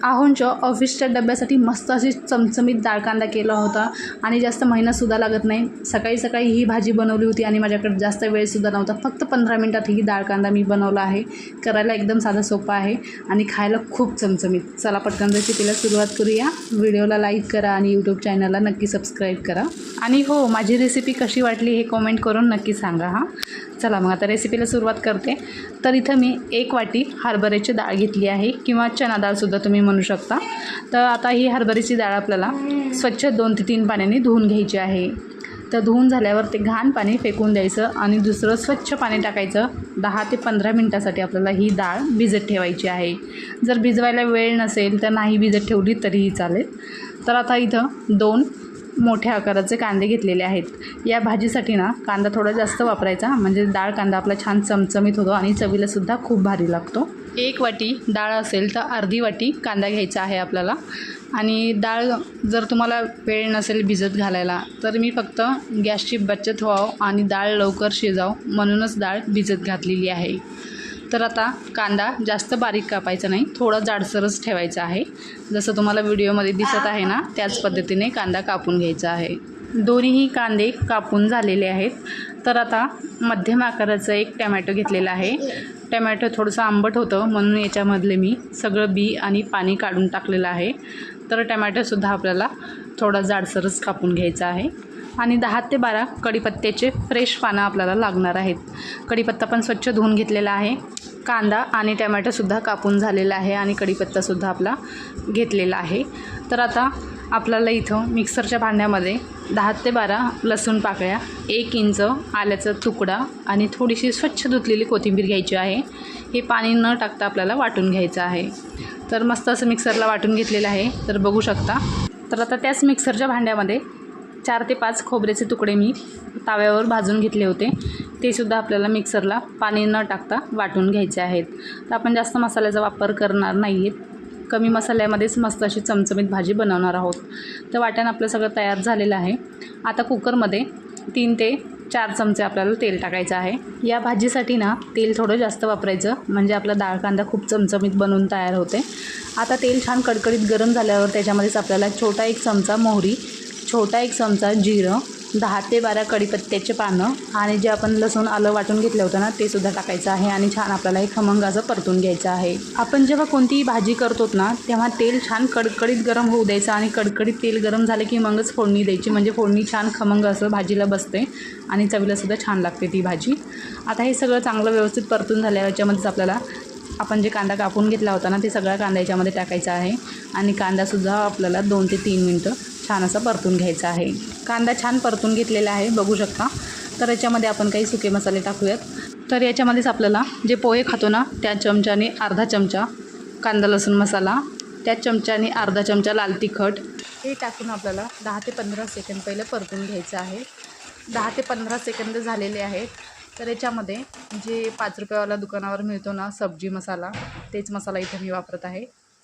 आहोंच्या ऑफिसच्या डब्यासाठी मस्त अशी चमचमीत डाळ कांदा केला होता आणि जास्त मेहनतसुद्धा लागत नाही। सकाळी सकाळी ही भाजी बनवली होती आणि माझ्याकडे जास्त वेळसुद्धा नव्हता। फक्त 15 मिनिटात ही डाळ कांदा मी बनवला आहे। करायला एकदम साधा सोपा आहे आणि खायला खूप चमचमीत। चला पटकन रेसिपीला सुरुवात करूया। व्हिडिओला लाईक करा आणि यूट्यूब चॅनलला नक्की सबस्क्राईब करा आणि हो, माझी रेसिपी कशी वाटली हे कमेंट करून नक्की सांगा हां। चला मग आता रेसिपीला सुरुवात करते। तर इथं मी 1 वाटी हरभऱ्याची डाळ घेतली आहे किंवा चना डाळसुद्धा तुम्ही म्हणू शकता। तर आता ही हरभऱ्याची डाळ आपल्याला स्वच्छ 2 ते 3 पाण्याने धुवून घ्यायची आहे। तर धुवून झाल्यावर ते घाण पाणी फेकून द्यायचं आणि दुसरं स्वच्छ पाणी टाकायचं। 10 ते 15 मिनिटासाठी आपल्याला ही डाळ भिजत ठेवायची आहे। जर भिजवायला वेळ नसेल तर नाही भिजत ठेवली तरीही चालेल। तर आता इथं 2 मोठ्या आकाराचे कांदे घेतलेले आहेत। या भाजीसाठी ना कांदा थोडा जास्त वापरायचा, म्हणजे डाळ कांदा आपला छान चमचमीत होतो आणि चवीलासुद्धा खूप भारी लागतो। 1 वाटी डाळ असेल तर अर्धी वाटी कांदा घ्यायचा आहे आपल्याला। आणि डाळ जर तुम्हाला वेळ नसेल भिजत घालायला तर मी फक्त गॅसची बचत व्हावं आणि डाळ लवकर शिजावं म्हणूनच डाळ भिजत घातलेली आहे। तर आता कांदा जास्त बारीक कापायचा नाही, थोडा जाडसरच ठेवायचा आहे। जसं तुम्हाला व्हिडिओमध्ये दिसत आहे ना त्याच पद्धतीने कांदा कापून घ्यायचा आहे। दोन्हीही कांदे कापून झालेले आहेत। तर आता मध्यम आकाराचं 1 टमॅटो घेतलेला आहे। टमॅटो थोडंसं आंबट होतं म्हणून याच्यामधले मी सगळं बी आणि पाणी काढून टाकलेलं आहे। तर टमॅटोसुद्धा आपल्याला थोडा जाडसरच कापून घ्यायचा आहे। आणि 10 ते 12 कढीपत्त्याचे फ्रेश पानं आपल्याला लागणार आहेत। कढीपत्ता पण स्वच्छ धुवून घेतलेला आहे। कांदा आणि टमॅटोसुद्धा कापून झालेला आहे आणि कढीपत्तासुद्धा आपला घेतलेला आहे। तर आता आपल्याला इथं मिक्सरच्या भांड्यामध्ये 10 ते 12 लसूण पाकळ्या, 1 इंच आल्याचा तुकडा आणि थोडीशी स्वच्छ धुतलेली कोथिंबीर घ्यायची आहे। हे पाणी न टाकता आपल्याला वाटून घ्यायचं आहे। तर मस्त असं मिक्सरला वाटून घेतलेलं आहे, तर बघू शकता। तर आता त्याच मिक्सरच्या भांड्यामध्ये 4 ते 5 खोबऱ्याचे तुकडे मी ताव्यावर भाजून घेतले होते, ते सुद्धा आपल्याला मिक्सरला पाणी न टाकता वाटून घ्यायचे आहेत। तर आपण जास्त मसाल्याचा वापर करणार नाही आहेत, कमी मसाल्यामध्येच मस्त अशी चमचमीत भाजी बनवणार आहोत। तर वाटण आपलं सगळं तयार झालेलं आहे। आता कुकरमध्ये 3 ते 4 चमचे आपल्याला तेल टाकायचं आहे। या भाजीसाठी ना तेल थोडं जास्त वापरायचं, म्हणजे आपला डाळ कांदा खूप चमचमीत बनवून तयार होते। आता तेल छान कडकडीत गरम झाल्यावर त्याच्यामध्येच आपल्याला छोटा 1 चमचा मोहरी, छोटा 1 चमचा जिरं, 10 ते 12 कढीपत्त्याचे पानं आणि जे आपण लसूण आलं वाटून घेतलं होतं ना ते सुद्धा टाकायचं आहे आणि छान आपल्याला हे खमंग असं परतून घ्यायचं आहे। आपण जेव्हा कोणतीही भाजी करतो ना तेव्हा तेल छान कडकडीत गरम होऊ द्यायचं आणि कडकडीत तेल गरम झाले की मगच फोडणी द्यायची, म्हणजे फोडणी छान खमंग असं भाजीला बसते आणि चवीलासुद्धा छान लागते ती भाजी। आता हे सगळं चांगलं व्यवस्थित परतून झाल्यावर याच्यामध्येच आपल्याला आपण जे कांदा कापून घेतला होता ना ते सगळा कांदा याच्यामध्ये टाकायचा आहे आणि कांदासुद्धा आपल्याला 2 ते 3 मिनटं छान असा परतून घ्यायचा आहे। कांदा छान परतून घेतलेला आहे, बघू शकता। तर याच्यामध्ये आपण काही सुके मसाले टाकूयात। तर याच्यामध्येच आपल्याला जे पोहे खातो ना त्या चमच्याने अर्धा चमचा कांदा लसूण मसाला, त्या चमच्याने अर्धा चमचा लाल तिखट हे टाकून आपल्याला 10 ते 15 सेकंद पहिले परतून घ्यायचं आहे। 10 ते 15 सेकंद झालेले आहेत। तर याच्यामध्ये जे 5 रुपयावाला दुकानावर मिळतो ना सब्जी मसाला, तेच मसाला इथे मी वापरत आहे।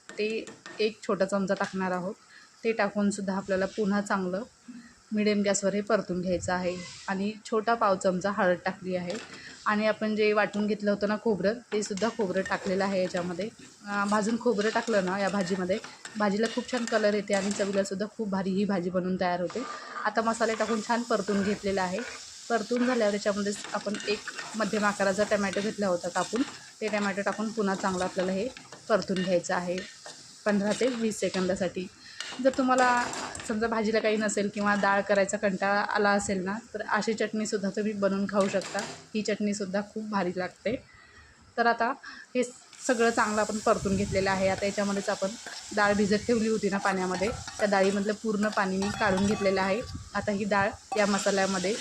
ते 1 छोटा चमचा टाकणार आहोत। ते टाकूनसुद्धा आपल्याला पुन्हा चांगलं मिडियम गॅसवर हे परतून घ्यायचं आहे। आणि छोटा पाव चमचा हळद टाकली आहे आणि आपण जे वाटून घेतलं होतं ना खोबरं, ते सुद्धा खोबरं टाकलेलं आहे याच्यामध्ये। भाजून खोबरं टाकलं ना या भाजीमध्ये, भाजीला खूप छान कलर येते आणि चवीलासुद्धा खूप भारी ही भाजी बनवून तयार होते। आता मसाले टाकून छान परतून घेतलेला आहे। परतून झाल्यावर याच्यामध्येच आपण 1 मध्यम आकाराचा टमॅटो घेतला होता कापून, ते टमॅटो टाकून पुन्हा चांगलं आपल्याला हे परतून घ्यायचं आहे 15 ते 20 सेकंदासाठी। जर तुम्हाला समजा भाजीला काही नसेल किंवा डाळ करायचा कंटाळा आला असेल ना तर अशी चटणीसुद्धा तुम्ही बनवून खाऊ शकता। ही चटणीसुद्धा खूप भारी लागते। तर आता हे सगळं चांगलं आपण परतून घेतलेलं आहे। आता याच्यामध्येच आपण डाळ भिजत ठेवली होती ना पाण्यामध्ये, त्या डाळीमधलं पूर्ण पाणी मी काढून घेतलेलं आहे। आता ही डाळ या मसाल्यामध्ये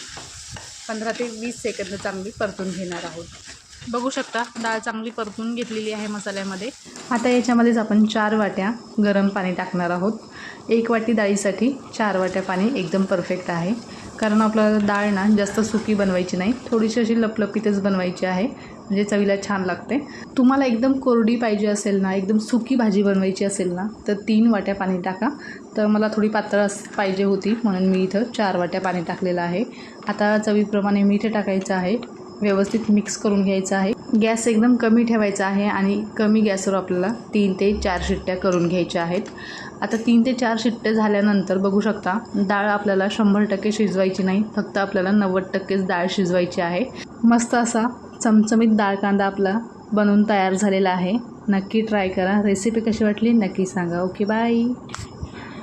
15 ते 20 सेकंद चांगली परतून घेणार आहोत। बघू शकता डाळ चांगली परतून घेतलेली आहे मसाल्यामध्ये। आता याच्यामध्येच आपण 4 वाट्या गरम पाणी टाकणार आहोत। 1 वाटी डाळीसाठी 4 वाट्या पाणी एकदम परफेक्ट आहे, कारण आपल्याला डाळ ना जास्त सुकी बनवायची नाही, थोडीशी अशी लपलपीतच बनवायची आहे, म्हणजे चवीला छान लागते। तुम्हाला एकदम कोरडी पाहिजे असेल ना, एकदम सुकी भाजी बनवायची असेल ना तर 3 वाट्या पाणी टाका। तर मला थोडी पातळ पाहिजे होती म्हणून मी इथं 4 वाट्या पाणी टाकलेलं आहे। आता चवीप्रमाणे मीठ टाकायचं आहे, व्यवस्थित मिक्स करून घ्यायचं आहे। गॅस एकदम कमी ठेवायचा आहे आणि कमी गॅसवर आपल्याला 3 ते 4 शिट्ट्या करून घ्यायच्या आहेत. आता 3 ते 4 शिट्ट्या झाल्यानंतर बघू शकता डाळ आपल्याला 100% शिजवायची नाही, फक्त आपल्याला 90%च डाळ शिजवायची आहे. मस्त असा चमचमीत डाळ कांदा आपला बनवून तयार झालेला आहे. नक्की ट्राय करा. रेसिपी कशी वाटली नक्की सांगा. Okay bye.